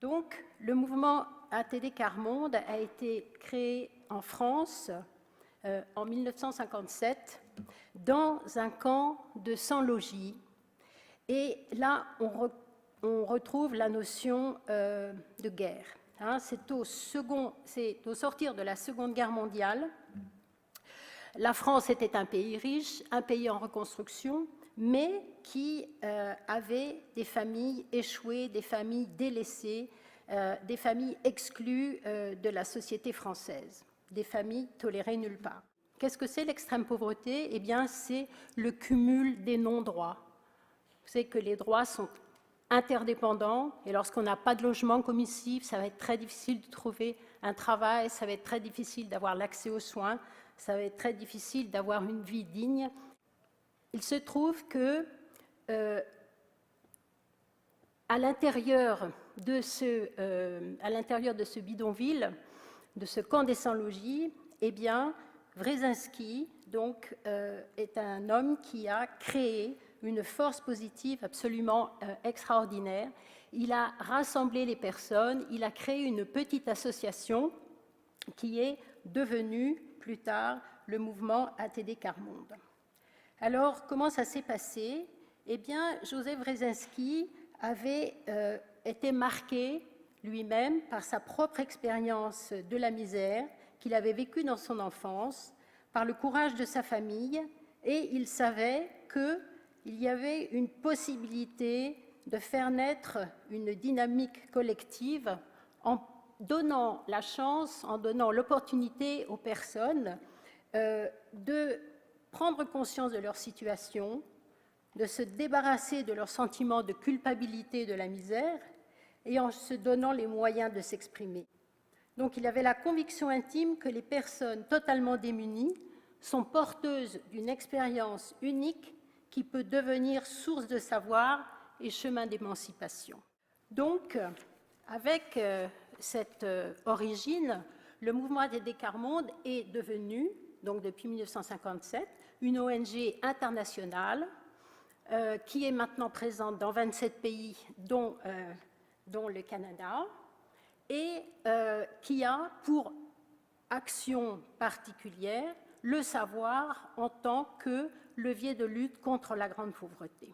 Donc, le mouvement ATD Quart Monde a été créé en France en 1957 dans un camp de sans-logis. Et là, on retrouve la notion de guerre. Hein, c'est au sortir de la Seconde Guerre mondiale. La France était un pays riche, un pays en reconstruction, mais qui avait des familles échouées, des familles délaissées, des familles exclues de la société française, des familles tolérées nulle part. Qu'est-ce que c'est l'extrême pauvreté? Eh bien, c'est le cumul des non-droits. Vous savez que les droits sont interdépendants, et lorsqu'on n'a pas de logement comme ici, ça va être très difficile de trouver un travail, ça va être très difficile d'avoir l'accès aux soins, ça va être très difficile d'avoir une vie digne. Il se trouve que à l'intérieur de ce bidonville, de ce camp des sans-logis, eh bien, Wresinski donc, est un homme qui a créé une force positive absolument extraordinaire. Il a rassemblé les personnes, il a créé une petite association qui est devenue plus tard le mouvement ATD Quart Monde. Alors, comment ça s'est passé? Eh bien, Joseph Wresinski avait été marqué lui-même par sa propre expérience de la misère qu'il avait vécue dans son enfance, par le courage de sa famille, et il savait qu'il y avait une possibilité de faire naître une dynamique collective en donnant la chance, en donnant l'opportunité aux personnes de prendre conscience de leur situation, de se débarrasser de leur sentiment de culpabilité et de la misère, et en se donnant les moyens de s'exprimer. Donc il avait la conviction intime que les personnes totalement démunies sont porteuses d'une expérience unique qui peut devenir source de savoir et chemin d'émancipation. Donc, avec cette origine, le mouvement ATD Quart Monde est devenu, donc depuis 1957, une ONG internationale qui est maintenant présente dans 27 pays, dont le Canada, et qui a pour action particulière le savoir en tant que levier de lutte contre la grande pauvreté.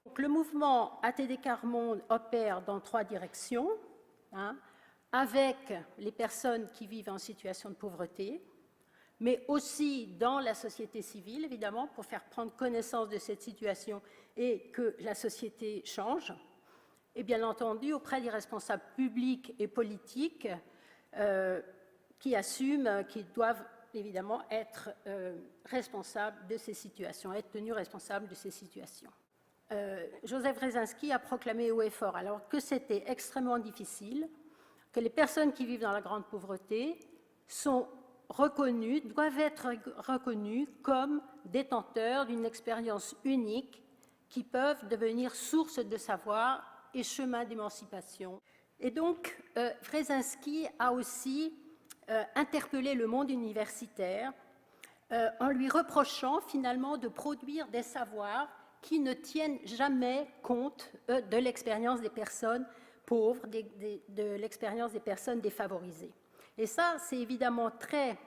Donc, le mouvement ATD Quart Monde opère dans 3 directions, hein, avec les personnes qui vivent en situation de pauvreté, mais aussi dans la société civile, évidemment, pour faire prendre connaissance de cette situation et que la société change, et bien entendu auprès des responsables publics et politiques qui assument, qui doivent évidemment être responsables de ces situations, être tenus responsables de ces situations. Joseph Wresinski a proclamé haut et fort, alors que c'était extrêmement difficile, que les personnes qui vivent dans la grande pauvreté sont reconnues, doivent être reconnues comme détenteurs d'une expérience unique qui peuvent devenir source de savoir et chemin d'émancipation. Et donc, Wresinski a aussi interpellé le monde universitaire en lui reprochant finalement de produire des savoirs qui ne tiennent jamais compte de l'expérience des personnes pauvres, de l'expérience des personnes défavorisées. Et ça, c'est évidemment très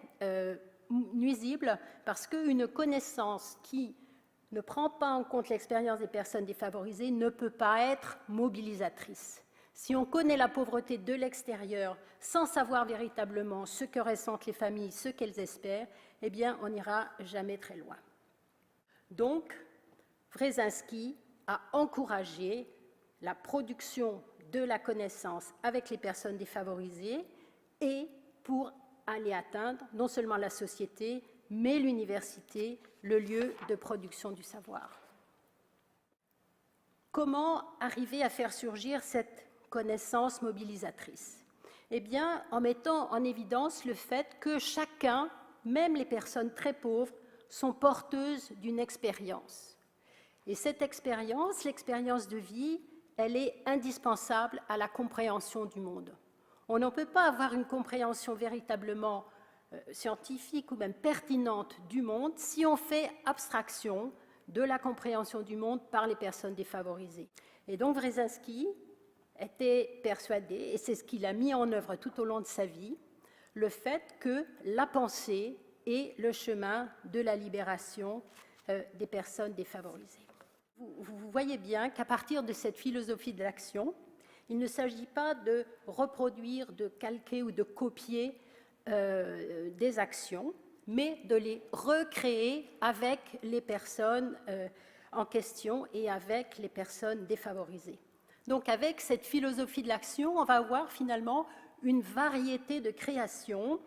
nuisible parce qu'une connaissance qui ne prend pas en compte l'expérience des personnes défavorisées ne peut pas être mobilisatrice. Si on connaît la pauvreté de l'extérieur sans savoir véritablement ce que ressentent les familles, ce qu'elles espèrent, eh bien, on n'ira jamais très loin. Donc, Wresinski a encouragé la production de la connaissance avec les personnes défavorisées et pour aller atteindre non seulement la société, mais l'université, le lieu de production du savoir. Comment arriver à faire surgir cette connaissance mobilisatrice? Eh bien, en mettant en évidence le fait que chacun, même les personnes très pauvres, sont porteuses d'une expérience. Et cette expérience, l'expérience de vie, elle est indispensable à la compréhension du monde. On ne peut pas avoir une compréhension véritablement scientifique ou même pertinente du monde si on fait abstraction de la compréhension du monde par les personnes défavorisées. Et donc Wresinski était persuadé, et c'est ce qu'il a mis en œuvre tout au long de sa vie, le fait que la pensée est le chemin de la libération des personnes défavorisées. Vous voyez bien qu'à partir de cette philosophie de l'action, il ne s'agit pas de reproduire, de calquer ou de copier des actions, mais de les recréer avec les personnes en question et avec les personnes défavorisées. Donc avec cette philosophie de l'action, on va avoir finalement une variété de créations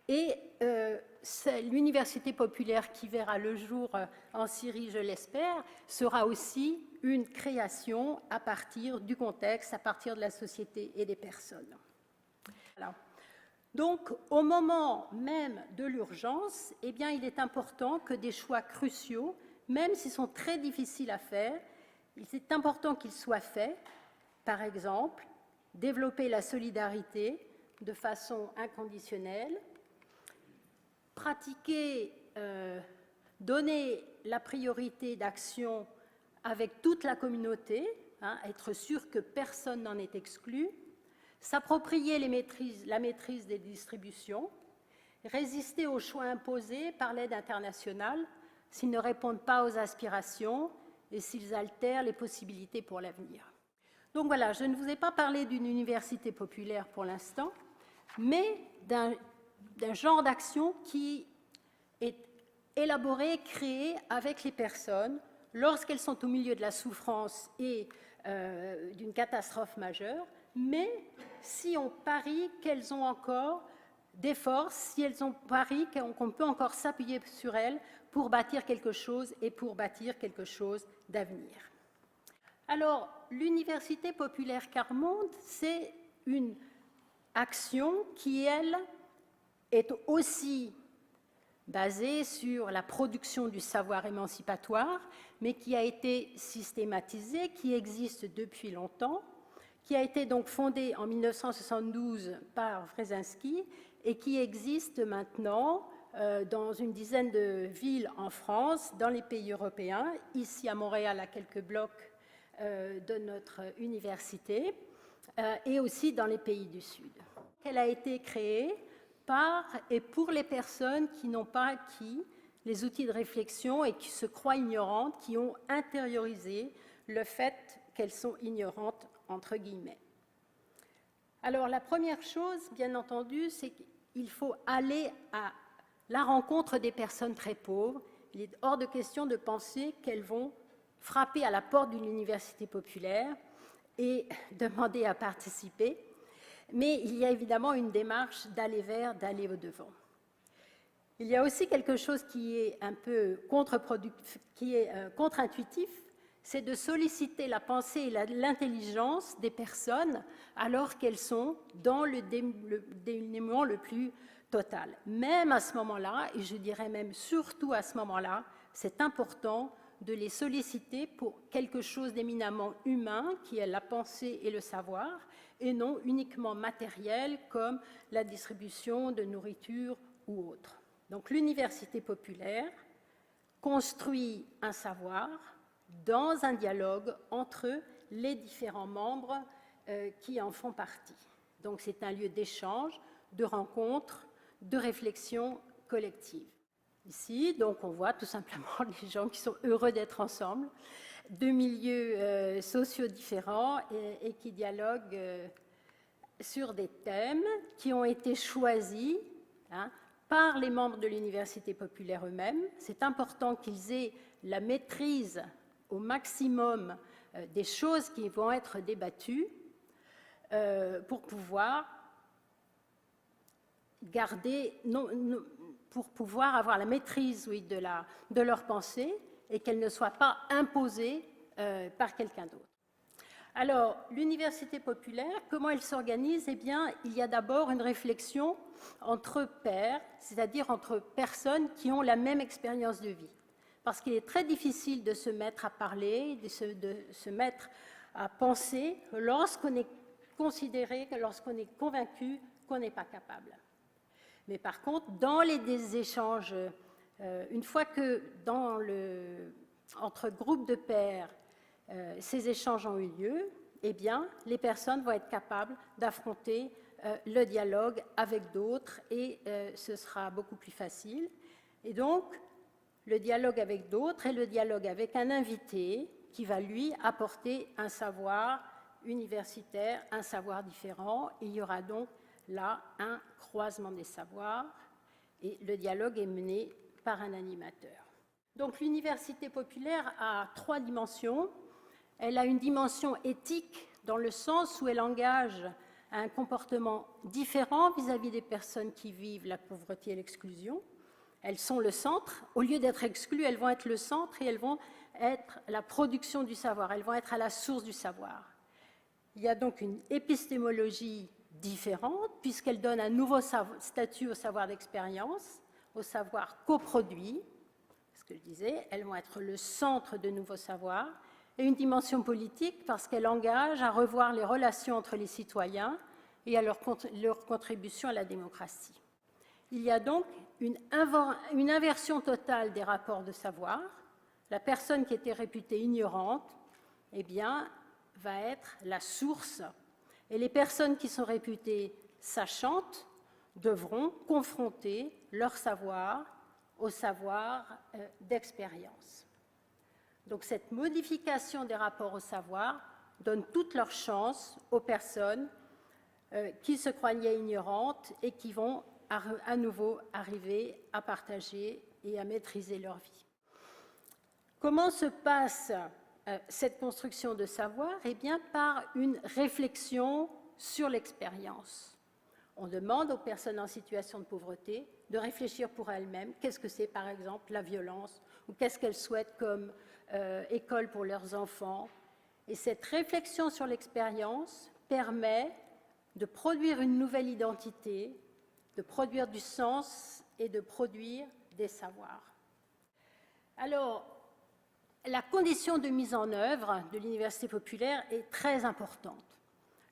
et l'université populaire qui verra le jour en Syrie, je l'espère, sera aussi une création à partir du contexte, à partir de la société et des personnes. Voilà. Donc, au moment même de l'urgence, eh bien, il est important que des choix cruciaux, même s'ils sont très difficiles à faire, il est important qu'ils soient faits. Par exemple, développer la solidarité de façon inconditionnelle, pratiquer, donner la priorité d'action avec toute la communauté, être sûr que personne n'en est exclu, s'approprier la maîtrise des distributions, résister aux choix imposés par l'aide internationale s'ils ne répondent pas aux aspirations et s'ils altèrent les possibilités pour l'avenir. Donc voilà, je ne vous ai pas parlé d'une université populaire pour l'instant, mais d'un genre d'action qui est élaboré, créé avec les personnes lorsqu'elles sont au milieu de la souffrance et d'une catastrophe majeure, mais si on parie qu'elles ont encore des forces, si elles ont pari qu'on peut encore s'appuyer sur elles pour bâtir quelque chose et pour bâtir quelque chose d'avenir. Alors, l'Université populaire Quart-Monde, c'est une action qui, elle, est aussi basée sur la production du savoir émancipatoire, mais qui a été systématisée, qui existe depuis longtemps, qui a été donc fondée en 1972 par Wresinski et qui existe maintenant dans une dizaine de villes en France, dans les pays européens, ici à Montréal, à quelques blocs de notre université, et aussi dans les pays du Sud. Elle a été créée par et pour les personnes qui n'ont pas acquis les outils de réflexion et qui se croient ignorantes, qui ont intériorisé le fait qu'elles sont ignorantes, entre guillemets. Alors, la première chose, bien entendu, c'est qu'il faut aller à la rencontre des personnes très pauvres. Il est hors de question de penser qu'elles vont frapper à la porte d'une université populaire et demander à participer. Mais il y a évidemment une démarche d'aller vers, d'aller au-devant. Il y a aussi quelque chose qui est un peu contre-intuitif, c'est de solliciter la pensée et l'intelligence des personnes alors qu'elles sont dans le dénuement le plus total. Même à ce moment-là, et je dirais même surtout à ce moment-là, c'est important de les solliciter pour quelque chose d'éminemment humain, qui est la pensée et le savoir, et non uniquement matériel, comme la distribution de nourriture ou autre. Donc l'université populaire construit un savoir dans un dialogue entre les différents membres qui en font partie. Donc c'est un lieu d'échange, de rencontre, de réflexion collective. Ici, donc, on voit tout simplement les gens qui sont heureux d'être ensemble, de milieux sociaux différents et qui dialoguent sur des thèmes qui ont été choisis par les membres de l'université populaire eux-mêmes. C'est important qu'ils aient la maîtrise au maximum des choses qui vont être débattues pour pouvoir pour pouvoir avoir la maîtrise de leur pensée et qu'elle ne soit pas imposée par quelqu'un d'autre. Alors, l'université populaire, comment elle s'organise? Eh bien, il y a d'abord une réflexion entre pairs, c'est-à-dire entre personnes qui ont la même expérience de vie. Parce qu'il est très difficile de se mettre à parler, de se mettre à penser lorsqu'on est considéré, lorsqu'on est convaincu qu'on n'est pas capable. Mais par contre, dans les échanges, une fois que entre groupes de pairs, ces échanges ont eu lieu, eh bien, les personnes vont être capables d'affronter le dialogue avec d'autres et ce sera beaucoup plus facile. Et donc, le dialogue avec d'autres et le dialogue avec un invité qui va lui apporter un savoir universitaire, un savoir différent. Il y aura donc là un croisement des savoirs et le dialogue est mené par un animateur. Donc l'université populaire a 3 dimensions. Elle a une dimension éthique dans le sens où elle engage un comportement différent vis-à-vis des personnes qui vivent la pauvreté et l'exclusion. Elles sont le centre. Au lieu d'être exclues, elles vont être le centre et elles vont être la production du savoir. Elles vont être à la source du savoir. Il y a donc une épistémologie différente puisqu'elle donne un nouveau statut au savoir d'expérience, au savoir coproduit. Ce que je disais, elles vont être le centre de nouveaux savoirs. Et une dimension politique parce qu'elle engage à revoir les relations entre les citoyens et à leur contribution à la démocratie. Il y a donc une inversion totale des rapports de savoir. La personne qui était réputée ignorante, eh bien, va être la source. Et les personnes qui sont réputées sachantes devront confronter leur savoir au savoir d'expérience. Donc cette modification des rapports au savoir donne toute leur chance aux personnes qui se croyaient ignorantes et qui vont à nouveau arriver à partager et à maîtriser leur vie. Comment se passe cette construction de savoir? Eh bien, par une réflexion sur l'expérience. On demande aux personnes en situation de pauvreté de réfléchir pour elles-mêmes. Qu'est-ce que c'est, par exemple, la violence? Ou qu'est-ce qu'elles souhaitent comme école pour leurs enfants? Et cette réflexion sur l'expérience permet de produire une nouvelle identité, de produire du sens et de produire des savoirs. Alors, la condition de mise en œuvre de l'université populaire est très importante.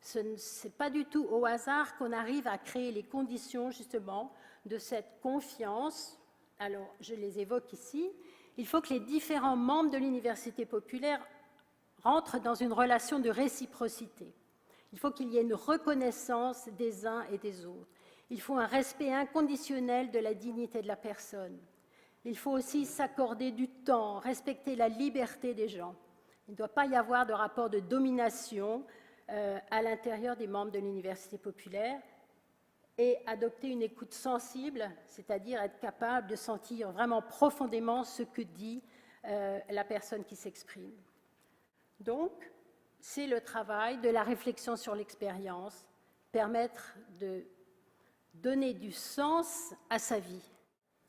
Ce n'est pas du tout au hasard qu'on arrive à créer les conditions, justement, de cette confiance. Alors, je les évoque ici. Il faut que les différents membres de l'université populaire rentrent dans une relation de réciprocité. Il faut qu'il y ait une reconnaissance des uns et des autres. Il faut un respect inconditionnel de la dignité de la personne. Il faut aussi s'accorder du temps, respecter la liberté des gens. Il ne doit pas y avoir de rapport de domination à l'intérieur des membres de l'université populaire et adopter une écoute sensible, c'est-à-dire être capable de sentir vraiment profondément ce que dit la personne qui s'exprime. Donc, c'est le travail de la réflexion sur l'expérience, permettre de donner du sens à sa vie.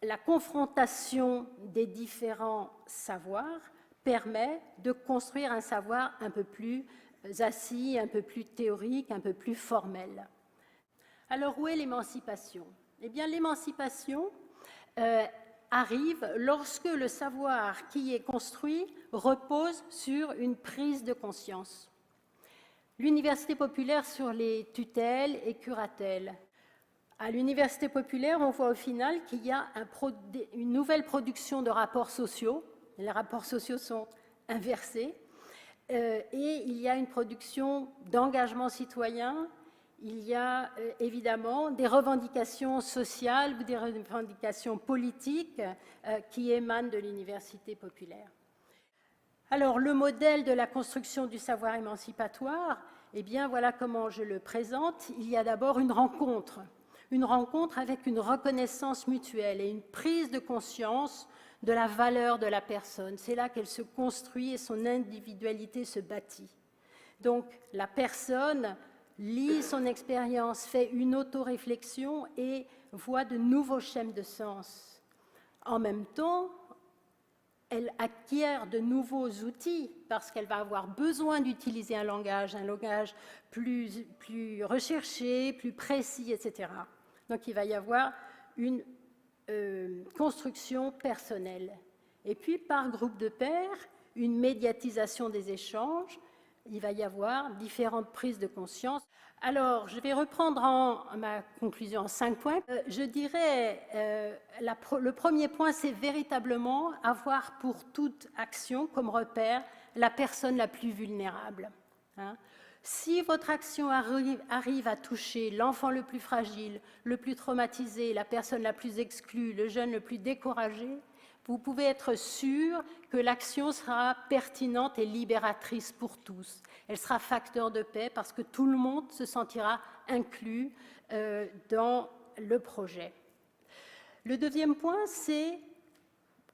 La confrontation des différents savoirs permet de construire un savoir un peu plus assis, un peu plus théorique, un peu plus formel. Alors, où est l'émancipation? Eh bien, l'émancipation arrive lorsque le savoir qui est construit repose sur une prise de conscience. L'université populaire sur les tutelles et curatelles. À l'université populaire, on voit au final qu'il y a une nouvelle production de rapports sociaux. Les rapports sociaux sont inversés. Et il y a une production d'engagement citoyen. Il y a évidemment des revendications sociales ou des revendications politiques qui émanent de l'université populaire. Alors, le modèle de la construction du savoir émancipatoire, eh bien, voilà comment je le présente. Il y a d'abord une rencontre avec une reconnaissance mutuelle et une prise de conscience de la valeur de la personne. C'est là qu'elle se construit et son individualité se bâtit. Donc, la personne lit son expérience, fait une autoréflexion et voit de nouveaux schèmes de sens. En même temps, elle acquiert de nouveaux outils parce qu'elle va avoir besoin d'utiliser un langage plus recherché, plus précis, etc. Donc, il va y avoir une construction personnelle. Et puis, par groupe de pairs, une médiatisation des échanges. Il va y avoir différentes prises de conscience. Alors, je vais reprendre ma conclusion en 5 points. Je dirais, le premier point, c'est véritablement avoir pour toute action comme repère la personne la plus vulnérable. Si votre action arrive à toucher l'enfant le plus fragile, le plus traumatisé, la personne la plus exclue, le jeune le plus découragé, vous pouvez être sûr que l'action sera pertinente et libératrice pour tous. Elle sera facteur de paix parce que tout le monde se sentira inclus dans le projet. Le deuxième point, c'est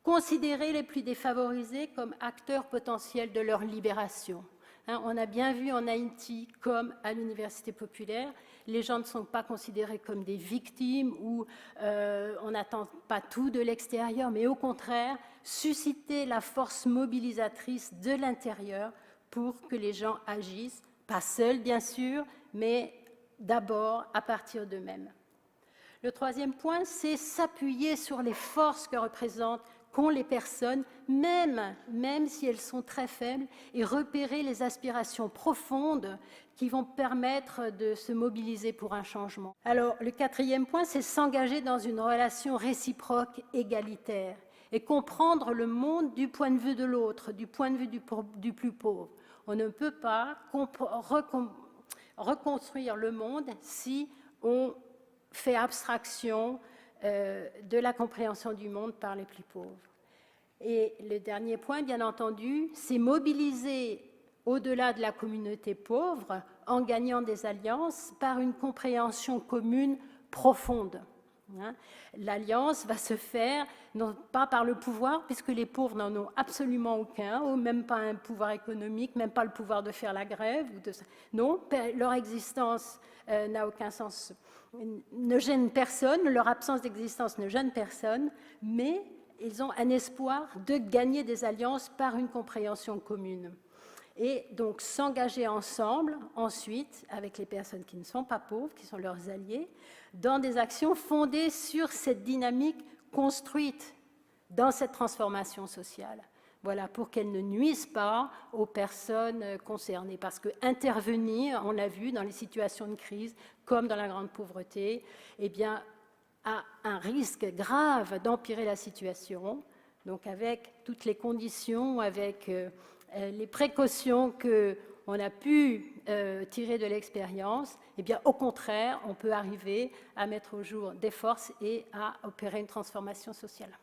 considérer les plus défavorisés comme acteurs potentiels de leur libération. On a bien vu en Haïti, comme à l'Université populaire, les gens ne sont pas considérés comme des victimes ou on n'attend pas tout de l'extérieur, mais au contraire, susciter la force mobilisatrice de l'intérieur pour que les gens agissent, pas seuls bien sûr, mais d'abord à partir d'eux-mêmes. Le troisième point, c'est s'appuyer sur les forces que représentent qu'ont les personnes, même si elles sont très faibles, et repérer les aspirations profondes qui vont permettre de se mobiliser pour un changement. Alors, le quatrième point, c'est s'engager dans une relation réciproque égalitaire et comprendre le monde du point de vue de l'autre, du point de vue du plus pauvre. On ne peut pas reconstruire le monde si on fait abstraction de la compréhension du monde par les plus pauvres. Et le dernier point, bien entendu, c'est mobiliser au-delà de la communauté pauvre en gagnant des alliances par une compréhension commune profonde. L'alliance va se faire non pas par le pouvoir, puisque les pauvres n'en ont absolument aucun, ou même pas un pouvoir économique, même pas le pouvoir de faire la grève. Non, leur existence n'a aucun sens, ne gêne personne, leur absence d'existence ne gêne personne, mais ils ont un espoir de gagner des alliances par une compréhension commune. Et donc s'engager ensemble, ensuite, avec les personnes qui ne sont pas pauvres, qui sont leurs alliés, dans des actions fondées sur cette dynamique construite dans cette transformation sociale. Voilà, pour qu'elles ne nuisent pas aux personnes concernées. Parce qu'intervenir, on l'a vu, dans les situations de crise, comme dans la grande pauvreté, eh bien, a un risque grave d'empirer la situation. Donc avec toutes les conditions, avec les précautions qu'on a pu tirer de l'expérience, eh bien, au contraire, on peut arriver à mettre au jour des forces et à opérer une transformation sociale.